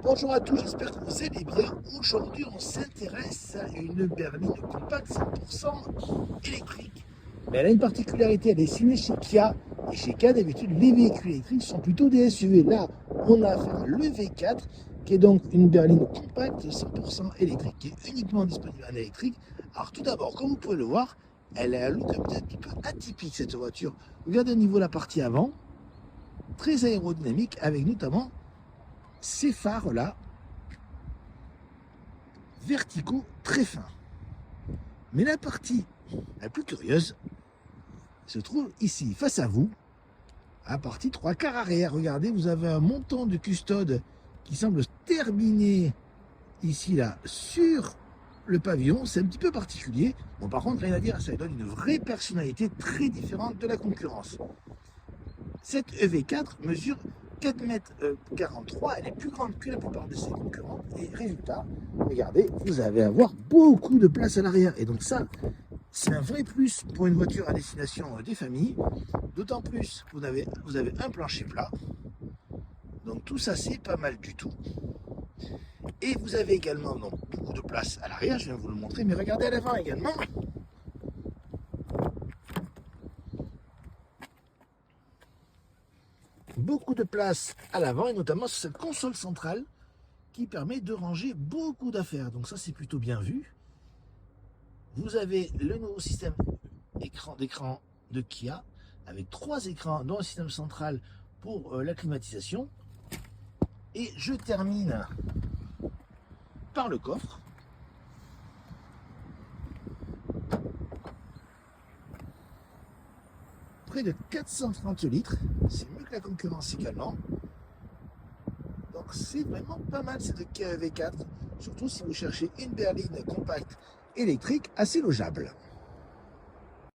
Bonjour à tous, j'espère que vous allez bien. Aujourd'hui, on s'intéresse à une berline compacte 100% électrique. Mais elle a une particularité, elle est signée chez Kia. Et chez Kia, d'habitude, les véhicules électriques sont plutôt des SUV. Là, on a affaire à l'EV4, qui est donc une berline compacte 100% électrique, qui est uniquement disponible en électrique. Alors tout d'abord, comme vous pouvez le voir, elle a un look un petit peu atypique, cette voiture. Regardez au niveau de la partie avant, très aérodynamique, avec notamment ces phares-là, verticaux très fins. Mais la partie la plus curieuse se trouve ici, face à vous, à la partie 3/4 arrière. Regardez, vous avez un montant de custode qui semble se terminer ici, là, sur le pavillon. C'est un petit peu particulier. Bon, par contre, rien à dire, ça lui donne une vraie personnalité très différente de la concurrence. Cette EV4 mesure 4,43 m, elle est plus grande que la plupart de ses concurrents. Et résultat, regardez, vous allez avoir beaucoup de place à l'arrière. Et donc ça, c'est un vrai plus pour une voiture à destination des familles. D'autant plus que vous avez un plancher plat. Donc tout ça, c'est pas mal du tout. Et vous avez également donc, beaucoup de place à l'arrière, je viens de vous le montrer, mais regardez à l'avant également. Beaucoup de place à l'avant, et notamment sur cette console centrale qui permet de ranger beaucoup d'affaires. Donc ça, c'est plutôt bien vu. Vous avez le nouveau système d'écran de Kia avec 3 écrans dont un système central pour la climatisation. Et je termine par le coffre. Près de 430 litres, c'est mieux que la concurrence également. Donc c'est vraiment pas mal cette Kia EV4, surtout si vous cherchez une berline compacte électrique assez logeable.